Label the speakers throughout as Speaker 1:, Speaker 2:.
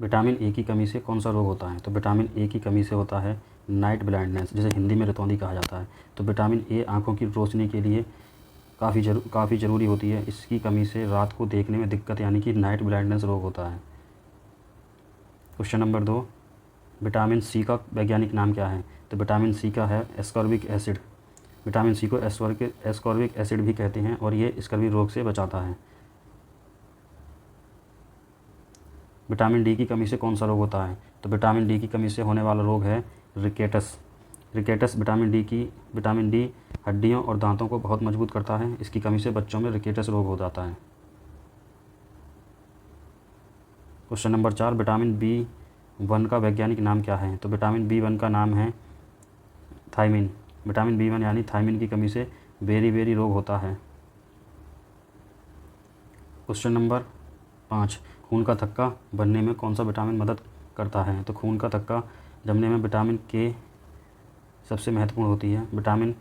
Speaker 1: Vitamin A की कमी से कौन सा रोग होता है? तो विटामिन ए की कमी से होता है नाइट ब्लाइंडनेस, जिसे हिंदी में रतौंधी कहा जाता है। तो विटामिन ए आँखों की रोशनी के लिए काफ़ी ज़रूरी होती है। इसकी कमी से रात को देखने में दिक्कत यानी कि नाइट ब्लाइंडनेस रोग होता है। क्वेश्चन नंबर 2, विटामिन सी का वैज्ञानिक नाम क्या है? तो विटामिन सी का है एस्कॉर्बिक एसिड। विटामिन सी को एस्कॉर्बिक एसिड भी कहते हैं और ये स्कर्वी रोग से बचाता है। विटामिन डी की कमी से कौन सा रोग होता है? तो विटामिन डी की कमी से होने वाला रोग है रिकेटस। रिकेटस विटामिन डी हड्डियों और दांतों को बहुत मजबूत करता है। इसकी कमी से बच्चों में रिकेटस रोग हो जाता है। क्वेश्चन नंबर 4, विटामिन B1 का वैज्ञानिक नाम क्या है? तो विटामिन B1 का नाम है थायमिन। विटामिन B1 यानी थायमिन की कमी से बेरी रोग होता है। क्वेश्चन नंबर 5, खून का थक्का बनने में कौन सा विटामिन मदद करता है? तो खून का थक्का जमने में विटामिन के सबसे महत्वपूर्ण होती है। विटामिन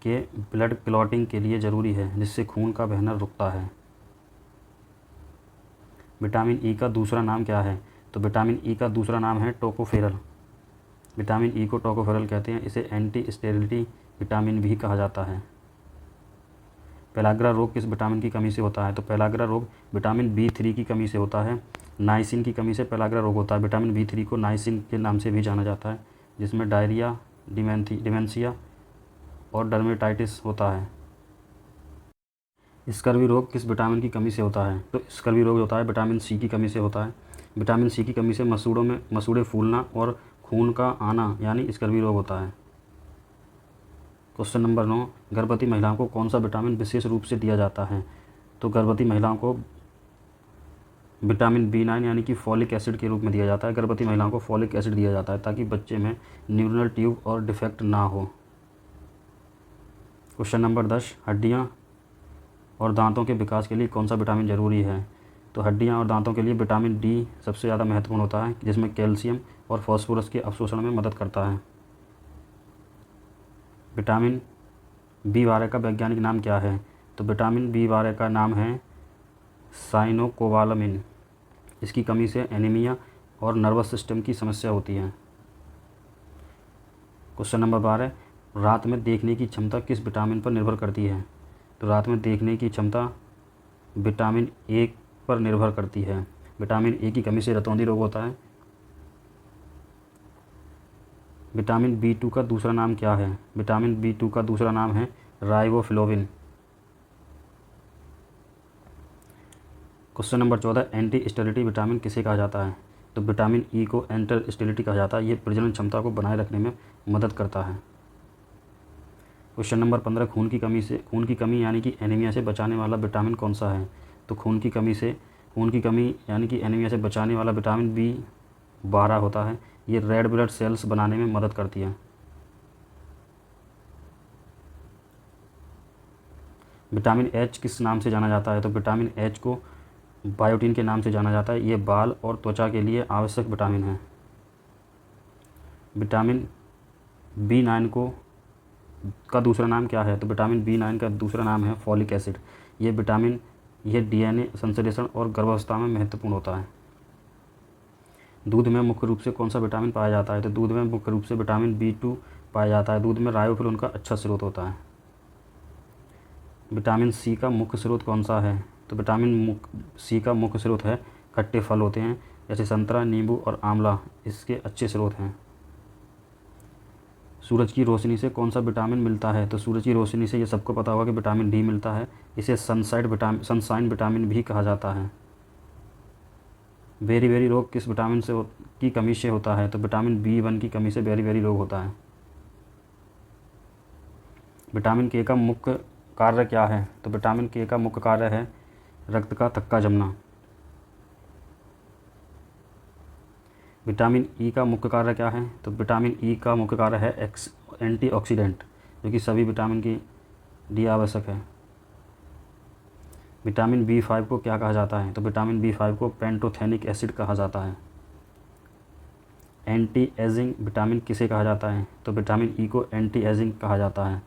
Speaker 1: के ब्लड क्लॉटिंग के लिए ज़रूरी है, जिससे खून का बहना रुकता है। विटामिन ई का दूसरा नाम क्या है? तो विटामिन ई का दूसरा नाम है टोकोफेरल। विटामिन ई को टोकोफेरल कहते हैं। इसे एंटी स्टेरिलिटी विटामिन भी कहा जाता है। पेलाग्रा रोग किस विटामिन की कमी से होता है? तो पेलाग्रा रोग विटामिन B3 की कमी से होता है। नाइसिन की कमी से पेलाग्रा रोग होता है। विटामिन B3 को नाइसिन के नाम से भी जाना जाता है, जिसमें डायरिया, डिमेंशिया और डर्मेटाइटिस होता है। स्कर्वी रोग किस विटामिन की कमी से होता है? तो स्कर्वी रोग होता है विटामिन सी की कमी से होता है। विटामिन सी की कमी से मसूड़े फूलना और खून का आना यानी स्कर्वी रोग होता है। क्वेश्चन नंबर 9, गर्भवती महिलाओं को कौन सा विटामिन विशेष रूप से दिया जाता है? तो गर्भवती महिलाओं को विटामिन B9 यानी कि फॉलिक एसिड के रूप में दिया जाता है। गर्भवती महिलाओं को फॉलिक एसिड दिया जाता है ताकि बच्चे में न्यूरल ट्यूब और डिफेक्ट ना हो। क्वेश्चन नंबर 10, हड्डियाँ और दांतों के विकास के लिए कौन सा विटामिन ज़रूरी है? तो हड्डियाँ और दांतों के लिए विटामिन डी सबसे ज़्यादा महत्वपूर्ण होता है, जिसमें कैल्शियम और फॉस्फोरस के अवशोषण में मदद करता है। विटामिन B12 का वैज्ञानिक नाम क्या है? तो विटामिन B12 का नाम है साइनोकोबालामिन। इसकी कमी से एनीमिया और नर्वस सिस्टम की समस्या होती है। क्वेश्चन नंबर 12, रात में देखने की क्षमता किस विटामिन पर निर्भर करती है? तो रात में देखने की क्षमता विटामिन ए पर निर्भर करती है। विटामिन ए की कमी से रतौंधी रोग होता है। विटामिन B2 का दूसरा नाम क्या है? विटामिन B2 का दूसरा नाम है riboflavin. Question number 14, anti sterility vitamin किसे कहा जाता है? तो विटामिन ई को एंटी स्टेरिलिटी कहा जाता है। ये प्रजनन क्षमता को बनाए रखने में मदद करता है। क्वेश्चन नंबर 15, खून की कमी यानी कि एनीमिया से बचाने वाला विटामिन कौन सा है? तो खून की कमी यानी कि एनीमिया से बचाने वाला विटामिन B12 होता है। ये रेड ब्लड सेल्स बनाने में मदद करती है। विटामिन एच किस नाम से जाना जाता है? तो विटामिन एच को बायोटीन के नाम से जाना जाता है। ये बाल और त्वचा के लिए आवश्यक विटामिन है। विटामिन B9 का दूसरा नाम क्या है? तो विटामिन B9 का दूसरा नाम है फॉलिक एसिड। ये DNA संश्लेषण और गर्भावस्था में महत्वपूर्ण होता है। दूध में मुख्य रूप से कौन सा विटामिन पाया जाता है? तो दूध में मुख्य रूप से विटामिन B2 पाया जाता है। दूध में राइबोफ्लाविन का अच्छा स्रोत होता है। विटामिन सी का मुख्य स्रोत कौन सा है? तो विटामिन सी का मुख्य स्रोत है खट्टे फल होते हैं, जैसे संतरा, नींबू और आंवला इसके अच्छे स्रोत हैं। सूरज की रोशनी से कौन सा विटामिन मिलता है? तो सूरज की रोशनी से ये सबको पता होगा कि विटामिन डी मिलता है। इसे सनशाइन विटामिन भी कहा जाता है। बेरी रोग किस विटामिन की कमी से होता है? तो विटामिन B1 की कमी से बेरी रोग होता है। विटामिन के का मुख्य कार्य क्या है? तो विटामिन के का मुख्य कार्य है रक्त का थक्का जमना। विटामिन ई का मुख्य कार्य क्या है? तो विटामिन ई का मुख्य कार्य है एंटीऑक्सीडेंट, जो कि सभी विटामिन के लिए आवश्यक है। विटामिन B5 को क्या कहा जाता है? तो विटामिन B5 को पेंटोथेनिक एसिड कहा जाता है। एंटी एजिंग विटामिन किसे कहा जाता है? तो विटामिन ई को एंटी एजिंग कहा जाता है।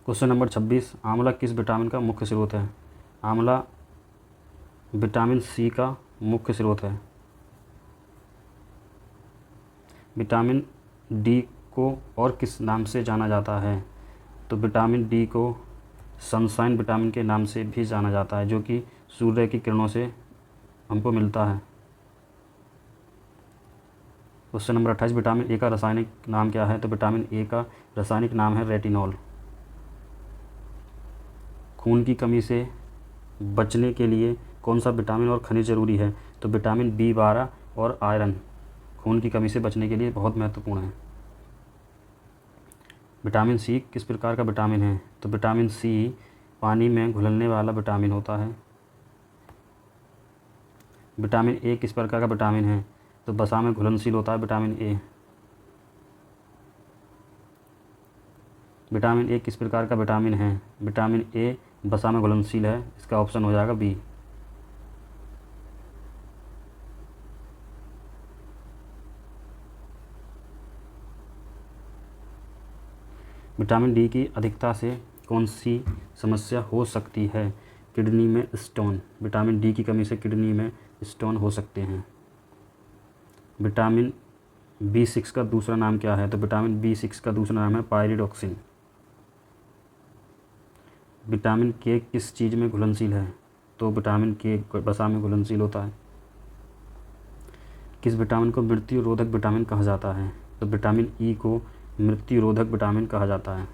Speaker 1: क्वेश्चन नंबर 26, आंवला किस विटामिन का मुख्य स्रोत है? आंवला विटामिन सी का मुख्य स्रोत है। विटामिन डी को और किस नाम से जाना जाता है? तो विटामिन डी को सनशाइन विटामिन के नाम से भी जाना जाता है, जो कि सूर्य की किरणों से हमको मिलता है। क्वेश्चन नंबर 28, विटामिन ए का रासायनिक नाम क्या है? तो विटामिन ए का रासायनिक नाम है रेटिनॉल। खून की कमी से बचने के लिए कौन सा विटामिन और खनिज जरूरी है? तो विटामिन B12 और आयरन खून की कमी से बचने के लिए बहुत महत्वपूर्ण है। विटामिन सी किस प्रकार का विटामिन है? तो विटामिन सी पानी में घुलने वाला विटामिन होता है। विटामिन ए किस प्रकार का विटामिन है? तो वसा में घुलनशील होता है विटामिन ए। विटामिन ए किस प्रकार का विटामिन है? विटामिन ए वसा में घुलनशील है। इसका ऑप्शन हो जाएगा बी। विटामिन डी की अधिकता से कौन सी समस्या हो सकती है? किडनी में स्टोन। विटामिन डी की कमी से किडनी में स्टोन हो सकते हैं। विटामिन B6 का दूसरा नाम क्या है? तो विटामिन B6 का दूसरा नाम है पायरिडॉक्सिन। विटामिन के किस चीज़ में घुलनशील है? तो विटामिन के वसा में घुलनशील होता है। किस विटामिन को मृत्यु रोधक विटामिन कहा जाता है? तो विटामिन ई को मृत्यु रोधक विटामिन कहा जाता है।